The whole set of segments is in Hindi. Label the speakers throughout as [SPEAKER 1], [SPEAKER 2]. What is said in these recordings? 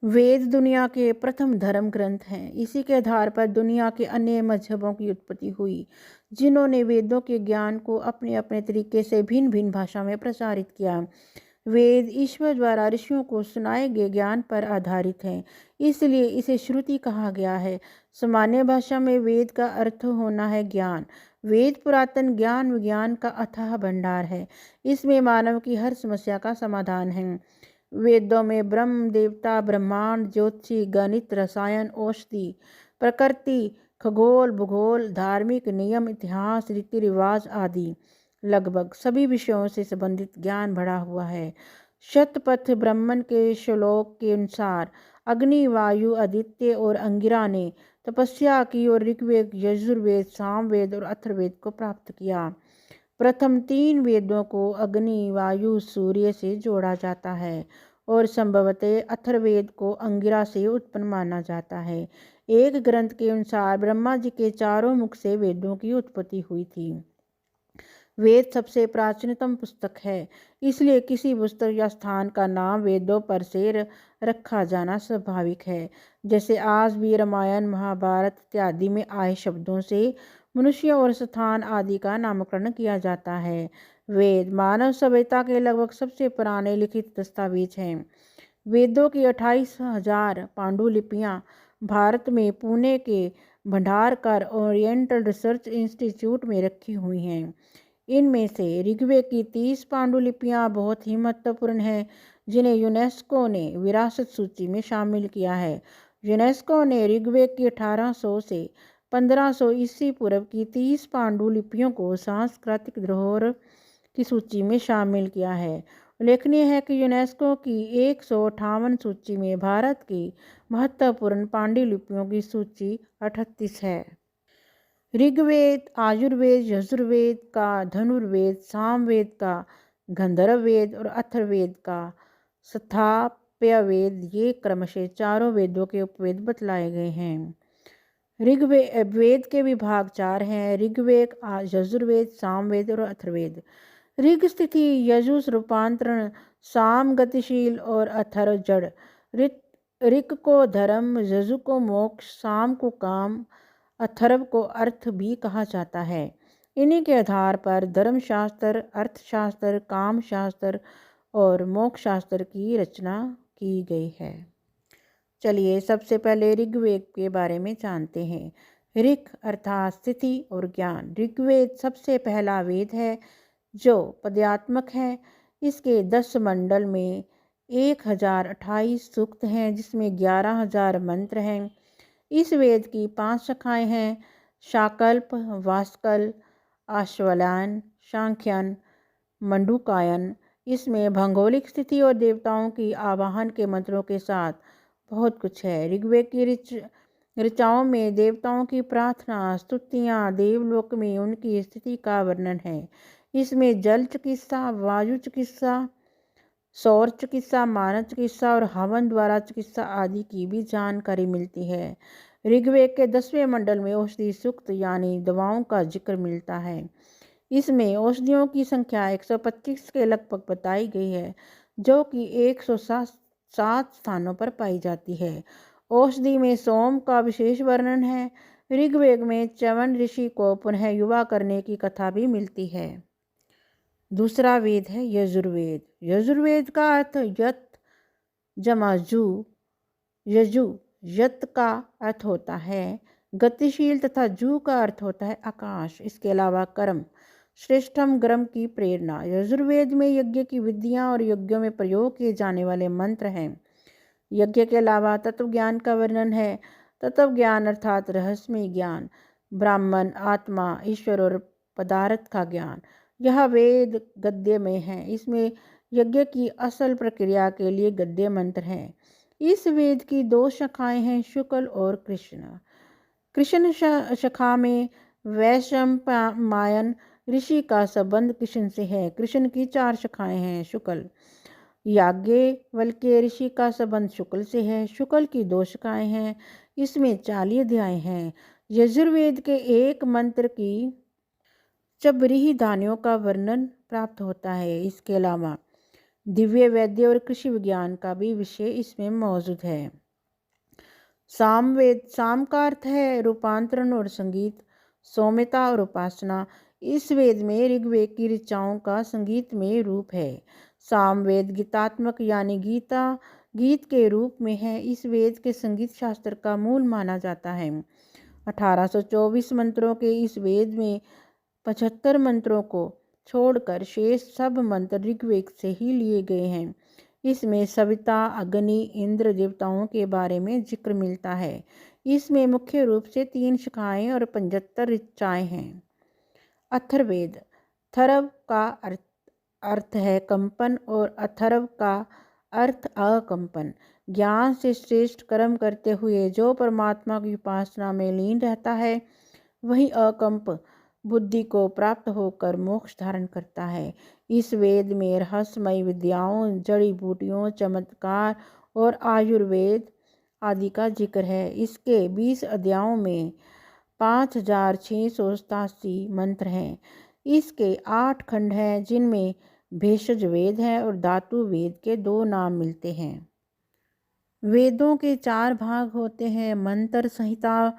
[SPEAKER 1] वेद दुनिया के प्रथम धर्म ग्रंथ हैं। इसी के आधार पर दुनिया के अन्य मजहबों की उत्पत्ति हुई, जिन्होंने वेदों के ज्ञान को अपने अपने तरीके से भिन्न भिन्न भाषा में प्रसारित किया। वेद ईश्वर द्वारा ऋषियों को सुनाए गए ज्ञान पर आधारित हैं, इसलिए इसे श्रुति कहा गया है। सामान्य भाषा में वेद का अर्थ होना है ज्ञान। वेद पुरातन ज्ञान विज्ञान का अथाह भंडार है। इसमें मानव की हर समस्या का समाधान है। वेदों में ब्रह्म, देवता, ब्रह्मांड, ज्योतिषी, गणित, रसायन, औषधि, प्रकृति, खगोल, भूगोल, धार्मिक नियम, इतिहास, रीति रिवाज आदि लगभग सभी विषयों से संबंधित ज्ञान भरा हुआ है। शतपथ ब्राह्मण के श्लोक के अनुसार अग्नि, वायु, आदित्य और अंगिरा ने तपस्या की और ऋग्वेद, यजुर्वेद, सामवेद और अथर्ववेद को प्राप्त किया। प्रथम तीन वेदों को अग्नि, वायु, सूर्य से जोड़ा जाता है और संभवतः अथर्ववेद को अंगिरा से उत्पन्न माना जाता है। एक ग्रंथ के अनुसार ब्रह्मा जी के चारों मुख से वेदों की उत्पत्ति हुई थी। वेद सबसे प्राचीनतम पुस्तक है, इसलिए किसी पुस्तक या स्थान का नाम वेदों पर से रखा जाना स्वाभाविक है। जैसे आज भी रामायण, महाभारत इत्यादि में आए शब्दों से मनुष्य और स्थान आदि का नामकरण किया जाता है। वेद मानव सभ्यता के लगभग सबसे पुराने लिखित दस्तावेज हैं। वेदों की 28,000 पांडुलिपियाँ भारत में पुणे के भंडारकर ओरिएंटल रिसर्च इंस्टीट्यूट में रखी हुई हैं। इनमें से ऋग्वेद की 30 पांडुलिपियाँ बहुत ही महत्वपूर्ण हैं, जिन्हें यूनेस्को ने विरासत सूची में शामिल किया है। यूनेस्को ने ऋग्वेद की 1800 से 1500 ईस्वी पूर्व की 30 पांडुलिपियों को सांस्कृतिक धरोहर की सूची में शामिल किया है। उल्लेखनीय है कि यूनेस्को की 158 सूची में भारत की महत्वपूर्ण पांडुलिपियों की सूची 38 है। ऋग्वेद, आयुर्वेद, यजुर्वेद का धनुर्वेद, सामवेद का गंधर्व वेद और अथर्ववेद का स्थापत्यवेद, ये क्रमशः चारों वेदों के उपवेद बतलाए गए हैं। ऋग्वेद वेद के विभाग 4 हैं: ऋग्वेद, यजुर्वेद, सामवेद और अथर्ववेद। ऋग स्थिति, यजुस रूपांतरण, साम गतिशील और अथर्व जड़। ऋग को धर्म, यजु को मोक्ष, साम को काम, अथर्व को अर्थ भी कहा जाता है। इन्हीं के आधार पर धर्मशास्त्र, अर्थशास्त्र, कामशास्त्र और मोक्ष शास्त्र की रचना की गई है। चलिए सबसे पहले ऋग्वेद के बारे में जानते हैं। ऋग अर्थात स्थिति और ज्ञान। ऋग्वेद सबसे पहला वेद है जो पद्यात्मक है। इसके 10 मंडल में 1028 सूक्त हैं, जिसमें 11,000 मंत्र हैं। इस वेद की 5 शाखाएं हैं: शाकल्प, वास्कल, आश्वलायन, सांख्यन, मंडूकायन। इसमें भौगोलिक स्थिति और देवताओं की आवाहन के मंत्रों के साथ बहुत कुछ है। ऋग्वेद की ऋचाओं में देवताओं की प्रार्थना, स्तुतियाँ, देवलोक में उनकी स्थिति का वर्णन है। इसमें जल चिकित्सा, वायु चिकित्सा, सौर चिकित्सा, मानव चिकित्सा और हवन द्वारा चिकित्सा आदि की भी जानकारी मिलती है। ऋग्वेद के 10वें मंडल में औषधि सूक्त यानी दवाओं का जिक्र मिलता है। इसमें औषधियों की संख्या 125 के लगभग बताई गई है, जो कि 107 स्थानों पर पाई जाती है। औषधि में सोम का विशेष वर्णन है। ऋग्वेद में च्यवन ऋषि को पुनः युवा करने की कथा भी मिलती है। दूसरा वेद है यजुर्वेद। यजुर्वेद का अर्थ यत जमा जू, यजु, यत का अर्थ होता है गतिशील तथा जू का अर्थ होता है आकाश। इसके अलावा कर्म, श्रेष्ठम ग्रम की प्रेरणा। यजुर्वेद में यज्ञ की विधियाँ और यज्ञों में प्रयोग किए जाने वाले मंत्र हैं। यज्ञ के अलावा तत्व ज्ञान का वर्णन है। तत्व ज्ञान अर्थात रहस्यमय ज्ञान, ब्राह्मण, आत्मा, ईश्वर और पदार्थ का ज्ञान। यह वेद गद्य में है। इसमें यज्ञ की असल प्रक्रिया के लिए गद्य मंत्र हैं। इस वेद की 2 शाखाएं हैं, शुक्ल और कृष्ण। कृष्ण शाखा में वैशंपायन ऋषि का संबंध कृष्ण से है। कृष्ण की 4 शाखाएं हैं। शुक्ल, याज्ञवल्क्य ऋषि का संबंध शुक्ल से है। शुक्ल की 2 शाखाएं हैं। इसमें 40 अध्याय हैं। यजुर्वेद के एक मंत्र की चबरीही धानियों का वर्णन प्राप्त होता है। इसके अलावा दिव्य वैद्य और कृषि विज्ञान का भी विषय इसमें मौजूद है। सामवेद, साम का अर्थ है रूपांतरण और संगीत, सौम्यता और उपासना। इस वेद में ऋग्वेद की ऋचाओं का संगीत में रूप है। सामवेद गीतात्मक यानी गीत के रूप में है। इस वेद के संगीत शास्त्र का मूल माना जाता है। 1824 मंत्रों के इस वेद में 75 मंत्रों को छोड़कर शेष सब मंत्र ऋग्वेद से ही लिए गए हैं। इसमें सविता, अग्नि, इंद्र देवताओं के बारे में जिक्र मिलता है। इसमें मुख्य रूप से 3 शाखाएं और 75 ऋचाएं हैं। अथर्ववेद, थर्व का अर्थ है कंपन और अथर्व का अर्थ अकंपन। ज्ञान से श्रेष्ठ कर्म करते हुए जो परमात्मा की उपासना में लीन रहता है वही अकंप बुद्धि को प्राप्त होकर मोक्ष धारण करता है। इस वेद में रहस्यमय विद्याओं, जड़ी बूटियों, चमत्कार और आयुर्वेद आदि का जिक्र है। इसके 20 अध्यायों में 5687 मंत्र हैं। इसके 8 खंड हैं जिनमें भेषज वेद है और धातु वेद के 2 नाम मिलते हैं। वेदों के 4 भाग होते हैं। मंत्र संहिता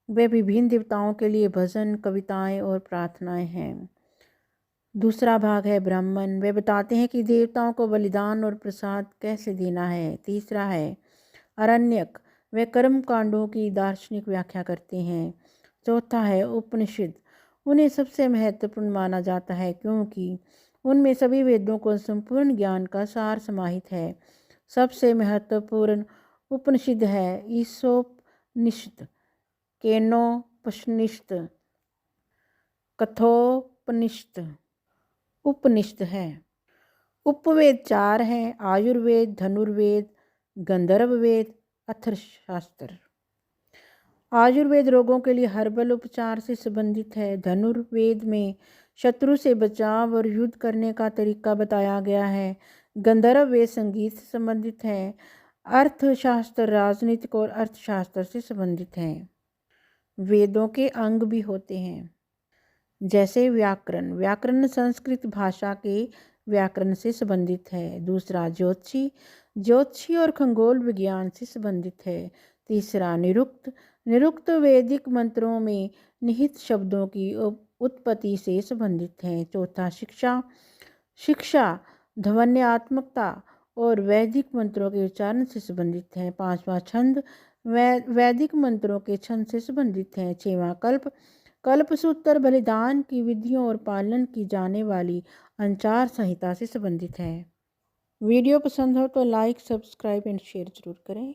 [SPEAKER 1] वे विभिन्न देवताओं के लिए भजन, कविताएं और प्रार्थनाएं हैं। दूसरा भाग है ब्राह्मण, वे बताते हैं कि देवताओं को बलिदान और प्रसाद कैसे देना है। तीसरा है अरण्यक, वे कर्म कांडों की दार्शनिक व्याख्या करते हैं। चौथा है उपनिषद, उन्हें सबसे महत्वपूर्ण माना जाता है क्योंकि उनमें सभी वेदों को संपूर्ण ज्ञान का सार समाहित है। सबसे महत्वपूर्ण उपनिषद है ईशोपनिषद, केनोपनिषद, कठोपनिषद उपनिषद है। उपवेद 4 हैं, आयुर्वेद, धनुर्वेद, गंधर्ववेद, अर्थशास्त्र। आयुर्वेद रोगों के लिए हर्बल उपचार से संबंधित है। धनुर्वेद में शत्रु से बचाव और युद्ध करने का तरीका बताया गया है। गंधर्ववेद संगीत से संबंधित है। अर्थशास्त्र राजनीतिक और अर्थशास्त्र से संबंधित है। वेदों के अंग भी होते हैं जैसे व्याकरण, व्याकरण संस्कृत भाषा के व्याकरण से संबंधित है। दूसरा ज्योतिषी, ज्योतिषी और खगोल विज्ञान से संबंधित है। तीसरा निरुक्त, निरुक्त वैदिक मंत्रों में निहित शब्दों की उत्पत्ति से संबंधित है। चौथा शिक्षा, शिक्षा ध्वन्यात्मकता और वैदिक मंत्रों के उच्चारण से संबंधित है। पांचवा छंद, वैदिक मंत्रों के छंद से संबंधित है। छठवां कल्प, कल्पसूत्र बलिदान की विधियों और पालन की जाने वाली आचार संहिता से संबंधित है। वीडियो पसंद हो तो लाइक, सब्सक्राइब एंड शेयर जरूर करें।